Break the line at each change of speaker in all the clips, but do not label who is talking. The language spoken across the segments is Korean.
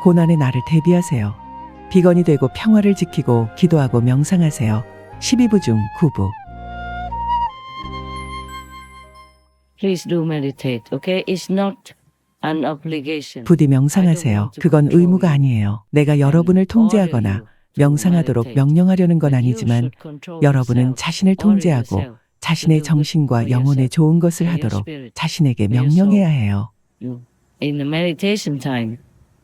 고난의 날을 대비하세요. 비건이 되고 평화를 지키고 기도하고 명상하세요. 12부 중 9부.
Please do meditate, okay? It's not an obligation.
부디 명상하세요. 그건 의무가 아니에요. 내가 여러분을 통제하거나 명상하도록 명령하려는 건 아니지만 여러분은 자신을 통제하고 자신의 정신과 영혼에 좋은 것을 하도록 자신에게 명령해야 해요.
In the meditation time,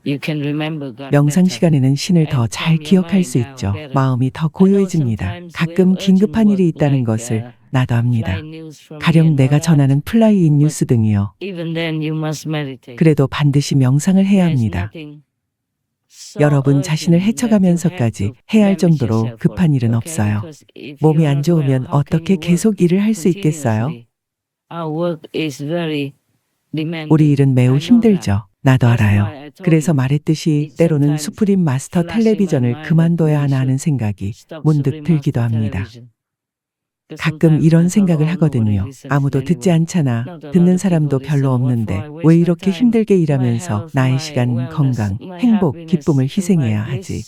you can remember God
명상
better.
시간에는 신을 더 잘 기억할 수 있죠. 마음이 더 고요해집니다. 가끔 긴급한 일이 있다는 것을 나도 압니다. 가령 내가 전하는 플라이인 뉴스 등이요.
Even then you must meditate.
그래도 반드시 명상을 해야 합니다. 여러분 자신을 헤쳐가면서까지 해야 할 정도로 급한 일은 없어요. 몸이 안 좋으면 어떻게 계속 일을 할 수 있겠어요? 우리 일은 매우 힘들죠. 나도 알아요. 그래서 말했듯이 때로는 수프림 마스터 텔레비전을 그만둬야 하나 하는 생각이 문득 들기도 합니다. 가끔 이런 생각을 하거든요. 아무도 듣지 않잖아. 듣는 사람도 별로 없는데 왜 이렇게 힘들게 일하면서 나의 시간, 건강, 행복, 기쁨을 희생해야 하지?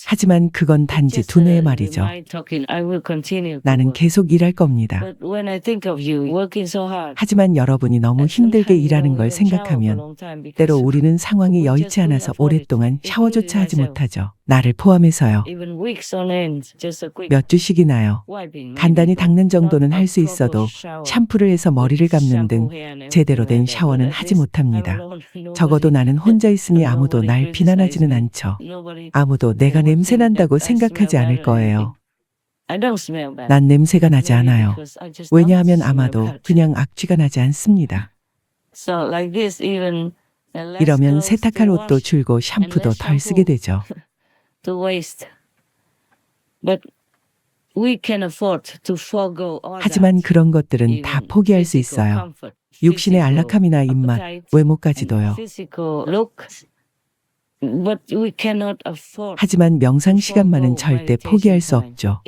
하지만 그건 단지 두뇌의 말이죠. 나는 계속 일할 겁니다. 하지만 여러분이 너무 힘들게 일하는 걸 생각하면 때로 우리는 상황이 여의치 않아서 오랫동안 샤워조차 하지 못하죠. 나를 포함해서요. 몇 주씩이나요. 간단히 닦는 정도는 할 수 있어도 샴푸를 해서 머리를 감는 등 제대로 된 샤워는 하지 못합니다. 적어도 나는 혼자 있으니 아무도 날 비난하지는 않죠. 아무도 내가 냄새 난다고 생각하지 않을 거예요. 난 냄새가 나지 않아요. 왜냐하면 아마도 그냥 악취가 나지 않습니다. 이러면 세탁할 옷도 줄고 샴푸도 덜 쓰게 되죠. 하지만 그런 것들은 다 포기할 수 있어요. 육신의 안락함이나 입맛, 외모까지도요. 하지만 명상 시간만은 절대 포기할 수 없죠.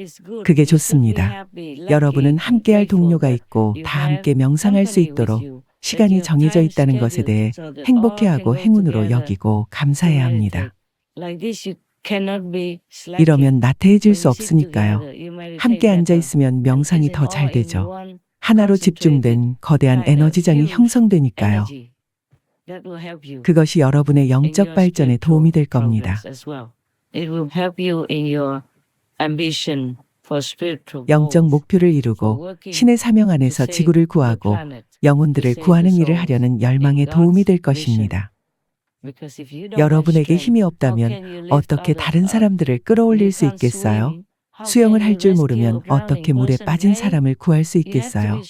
그게 좋습니다. 여러분은 함께할 동료가 있고 다 함께 명상할 수 있도록 시간이 정해져 있다는 것에 대해 행복해하고 행운으로 여기고 감사해야 합니다. 이러면 나태해질 수 없으니까요. 함께 앉아 있으면 명상이 더 잘 되죠. 하나로 집중된 거대한 에너지장이 형성되니까요. 그것이 여러분의 영적 발전에 도움이 될 겁니다. 영적 목표를 이루고 신의 사명 안에서 지구를 구하고 영혼들을 구하는 일을 하려는 열망에 도움이 될 것입니다. 여러분에게 힘이 없다면 어떻게 다른 사람들을 끌어올릴 수 있겠어요? 수영을 할 줄 모르면 어떻게 물에 빠진 사람을 구할 수 있겠어요?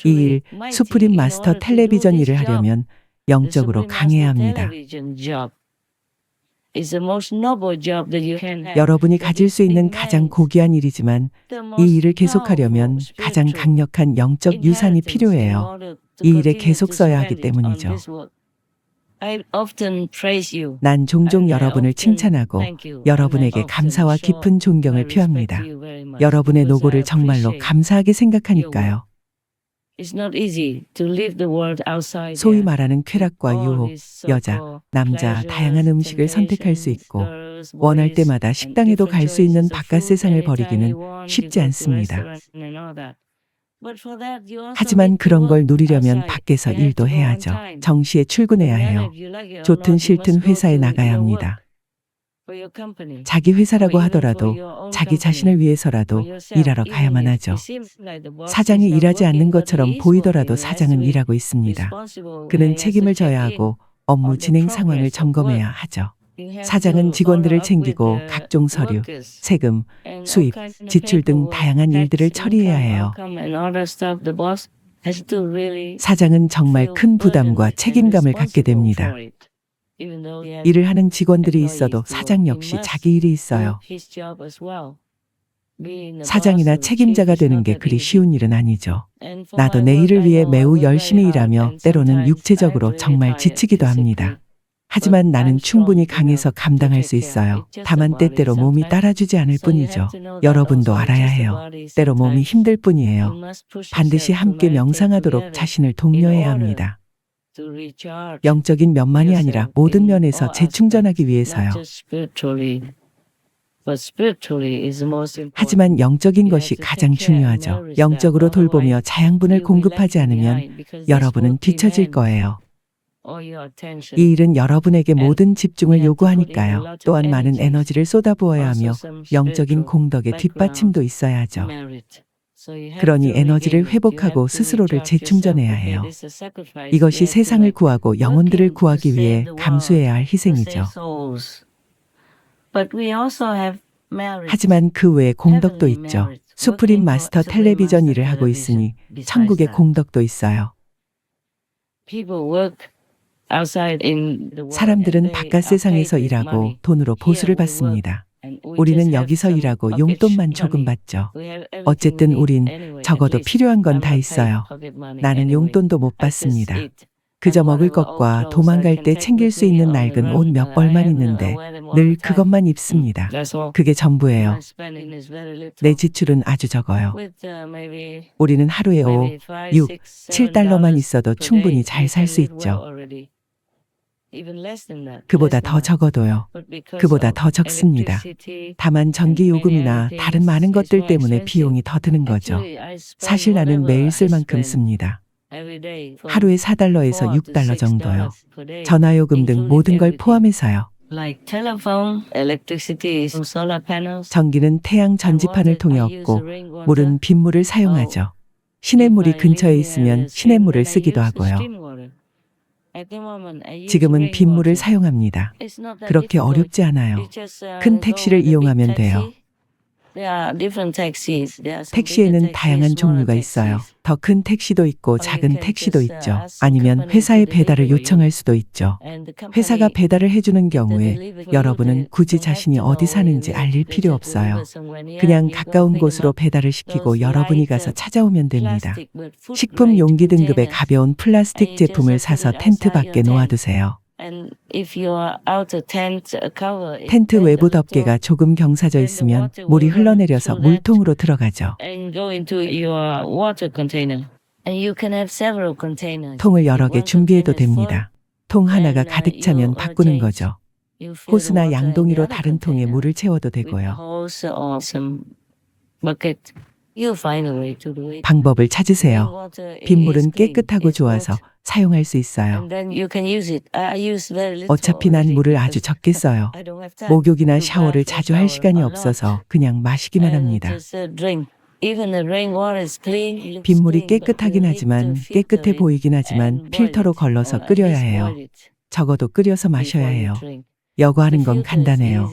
이 일, 수프림 마스터 텔레비전 일을 하려면 영적으로 강해야 합니다. 여러분이 가질 수 있는 가장 고귀한 일이지만 이 일을 계속하려면 가장 강력한 영적 유산이 필요해요. 이 일에 계속 써야 하기 때문이죠. 난 종종 여러분을 칭찬하고 여러분에게 감사와 깊은 존경을 표합니다. 여러분의 노고를 정말로 감사하게 생각하니까요. 소위 말하는 쾌락과 유혹, 여자, 남자, 다양한 음식을 선택할 수 있고 원할 때마다 식당에도 갈 수 있는 바깥 세상을 버리기는 쉽지 않습니다. 하지만 그런 걸 누리려면 밖에서 일도 해야죠. 정시에 출근해야 해요. 좋든 싫든 회사에 나가야 합니다. 자기 회사라고 하더라도 자기 자신을 위해서라도 일하러 가야만 하죠. 사장이 일하지 않는 것처럼 보이더라도 사장은 일하고 있습니다. 그는 책임을 져야 하고 업무 진행 상황을 점검해야 하죠. 사장은 직원들을 챙기고 각종 서류, 세금, 수입, 지출 등 다양한 일들을 처리해야 해요. 사장은 정말 큰 부담과 책임감을 갖게 됩니다. 일을 하는 직원들이 있어도 사장 역시 자기 일이 있어요. 사장이나 책임자가 되는 게 그리 쉬운 일은 아니죠. 나도 내 일을 위해 매우 열심히 일하며 때로는 육체적으로 정말 지치기도 합니다. 하지만 나는 충분히 강해서 감당할 수 있어요. 다만 때때로 몸이 따라주지 않을 뿐이죠. 여러분도 알아야 해요. 때로 몸이 힘들 뿐이에요. 반드시 함께 명상하도록 자신을 독려해야 합니다.
to recharge
영적인 면만이 아니라
yourself
모든
in
면에서
all
재충전하기
aspects,
위해서요.
not just spiritually, but spiritually is the most important.
하지만 영적인
You
것이
have to
가장
take care and
중요하죠.
nourish
영적으로
that.
돌보며
Otherwise,
자양분을
you will be
공급하지
left
않으면
behind because this
여러분은
will
뒤처질
demand
거예요.
all your attention.
이 일은 여러분에게
And
모든 집중을
you have to put in a
요구하니까요.
lot of
또한 많은
energies,
에너지를 쏟아부어야
also
하며
some
영적인
spiritual
공덕의
background
뒷받침도 있어야 하죠.
merit. So you have
그러니
to
에너지를
regain it. You have
회복하고
to
스스로를
recharge yourself.
재충전해야
Okay,
해요.
this is a sacrifice.
이것이
We have to
세상을
like
구하고 영혼들을
working to
구하기
save
위해
the world,
감수해야 할
to save
희생이죠.
souls. But we also have merit.
하지만 그 외에 공덕도
heavenly
있죠.
merit.
수프림
Working for
마스터
Supreme
텔레비전
Master
일을 하고 있으니
Television.
천국의
Besides that,
공덕도 있어요.
people work outside in the world and
사람들은
they
바깥
are paid
세상에서
with
일하고
money.
돈으로
Here
보수를
we work
받습니다.
and we just
우리는
have
여기서
some
일하고
pocket
용돈만 조금
money.
받죠.
We have everything
어쨌든
we need
우린
anyway. At
적어도
least
필요한 건
I'm
다
not paid
있어요.
pocket money
나는
anyway.
용돈도 못
I just
받습니다.
eat.
그저
And
먹을
whatever old
것과
clothes I
도망갈
can
때
take
챙길
with
수
me
있는
on the
낡은 옷
road,
몇
I
벌만
have
있는데
I wear them all
늘
the time.
그것만 입습니다.
That's all.
그게 전부예요.
My spending is very little.
내 지출은 아주 적어요.
With maybe
우리는 하루에 5,
maybe 5,
6,
6,
7달러만
7
있어도
per
충분히
day,
잘
you
살
can
수
live well
있죠.
already. Even less than that.
그보다
less than
더
that.
적어도요.
But because
그보다
of
더 적습니다.
electricity
다만 전기
and many
요금이나
other
다른
things,
많은
it's
것들
more
때문에
expensive.
비용이 더 드는 거죠.
Actually, I spend
사실 나는
whatever
매일
I
쓸 만큼
spend
씁니다.
every day from
하루에 4달러에서
4 to
6달러
6
정도요.
dollars per day,
전화요금 등
including
모든 걸
everything.
포함해서요.
Like telephone, electricity, solar panels,
전기는 태양
and
전지판을
water.
통해
I use
얻고
rainwater.
물은 빗물을 사용하죠. 시냇물이 근처에 있으면 시냇물을 쓰기도 하고요. 지금은 빗물을 사용합니다. 그렇게 어렵지 않아요. 큰 택시를 이용하면 돼요. 택시에는 다양한 종류가 있어요. 더 큰 택시도 있고 작은 택시도 있죠. 아니면 회사에 배달을 요청할 수도 있죠. 회사가 배달을 해주는 경우에 여러분은 굳이 자신이 어디 사는지 알릴 필요 없어요. 그냥 가까운 곳으로 배달을 시키고 여러분이 가서 찾아오면 됩니다. 식품 용기 등급의 가벼운 플라스틱 제품을 사서 텐트 밖에 놓아두세요. 텐트 외부 덮개가 조금 경사져 있으면 물이 흘러내려서 물통으로 들어가죠. 통을 여러 개 준비해도 됩니다. 통 하나가 가득 차면 바꾸는 거죠. 호스나 양동이로 다른 통에 물을 채워도 되고요. 방법을 찾으세요. 빗물은 깨끗하고 좋아서 사용할 수 있어요. 어차피 난 물을 아주 적게 써요. 목욕이나 샤워를 자주 할 시간이 없어서 그냥 마시기만 합니다. 빗물이 깨끗하긴 하지만 깨끗해 보이긴 하지만 필터로 걸러서 끓여야 해요. 적어도 끓여서 마셔야 해요. 여과하는 건 간단해요.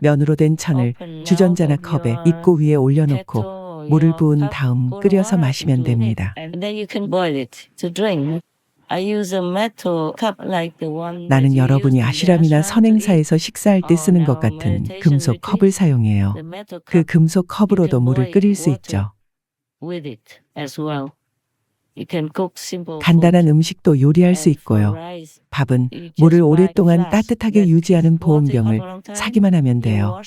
면으로 된 천을 주전자나 컵에 입구 위에 올려놓고 물을 부은 다음 끓여서 마시면 됩니다. 나는 여러분이 아슈람이나 선행사에서 식사할 때 쓰는 것 같은 금속 컵을 사용해요. 그 금속 컵으로도 물을 끓일 수 있죠. 간단한 음식도 요리할 수 있고요. 밥은 물을 오랫동안 따뜻하게 유지하는 보온병을 사기만 하면 돼요.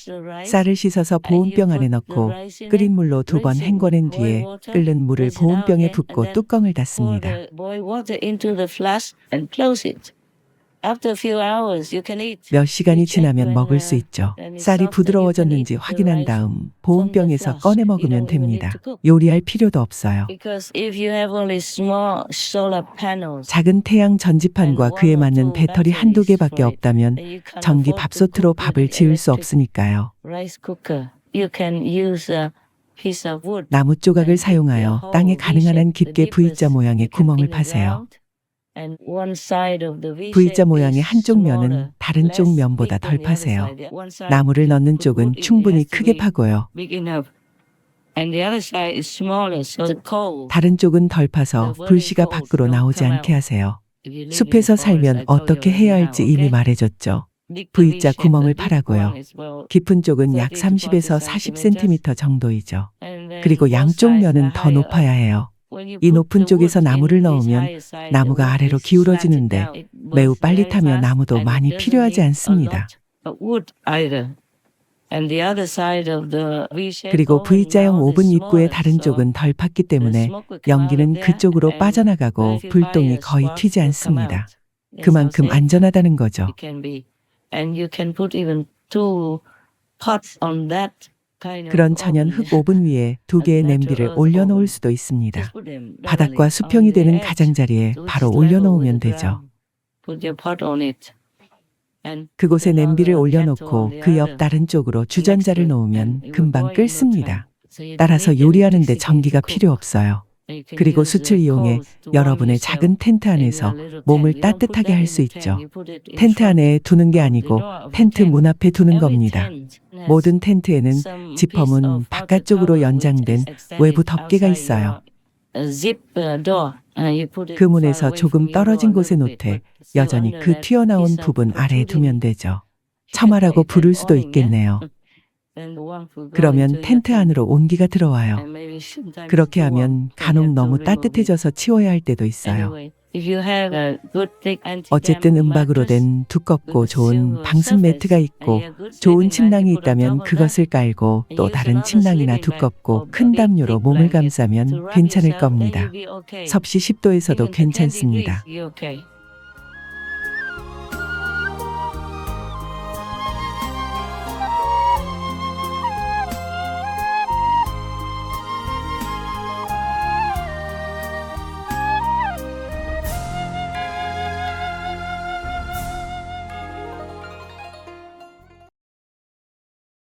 쌀을 씻어서 보온병 안에 넣고 끓인 물로 2번 헹궈낸 뒤에 끓는 물을 보온병에 붓고 뚜껑을 닫습니다. 몇 시간이 지나면 먹을 수 있죠. 쌀이 부드러워졌는지 확인한 다음 보온병에서 꺼내 먹으면 됩니다. 요리할 필요도 없어요. 작은 태양 전지판과 그에 맞는 배터리 1~2개밖에 없다면 전기 밥솥으로 밥을 지을 수 없으니까요. 나무 조각을 사용하여 땅에 가능한 한 깊게 V자 모양의 구멍을 파세요. V자 모양의 한쪽 면은 다른 쪽 면보다 덜 파세요. 나무를 넣는 쪽은 충분히 크게 파고요. 다른 쪽은 덜 파서 불씨가 밖으로 나오지 않게 하세요. 숲에서 살면 어떻게 해야 할지 이미 말해줬죠. V자 구멍을 파라고요. 깊은 쪽은 약 30에서 40cm 정도이죠. 그리고 양쪽 면은 더 높아야 해요. 이 높은 쪽에서 나무를 넣으면 나무가 아래로 기울어지는데 매우 빨리 타며 나무도 많이 필요하지 않습니다. 그리고 V자형 오븐 입구의 다른 쪽은 덜 팠기 때문에 연기는 그쪽으로 빠져나가고 불똥이 거의 튀지 않습니다. 그만큼 안전하다는 거죠. 그런 천연 흙 오븐 위에 2개의 냄비를 올려놓을 수도 있습니다. 바닥과 수평이 되는 가장자리에 바로 올려놓으면 되죠. 그곳에 냄비를 올려놓고 그 옆 다른 쪽으로 주전자를 놓으면 금방 끓습니다. 따라서 요리하는데 전기가 필요 없어요. 그리고 숯을 이용해 여러분의 작은 텐트 안에서 몸을 따뜻하게 할 수 있죠. 텐트 안에 두는 게 아니고 텐트 문 앞에 두는 겁니다. 모든 텐트에는 지퍼문 바깥쪽으로 연장된 외부 덮개가 있어요. 그 문에서 조금 떨어진 곳에 놓되 여전히 그 튀어나온 부분 아래에 두면 되죠. 처마라고 부를 수도 있겠네요. 그러면 텐트 안으로 온기가 들어와요. 그렇게 하면 간혹 너무 따뜻해져서 치워야 할 때도 있어요. 어쨌든 은박으로 된 두껍고 좋은 방수 매트가 있고 좋은 침낭이 있다면 그것을 깔고 또 다른 침낭이나 두껍고 큰 담요로 몸을 감싸면 괜찮을 겁니다. 섭씨 10도에서도 괜찮습니다.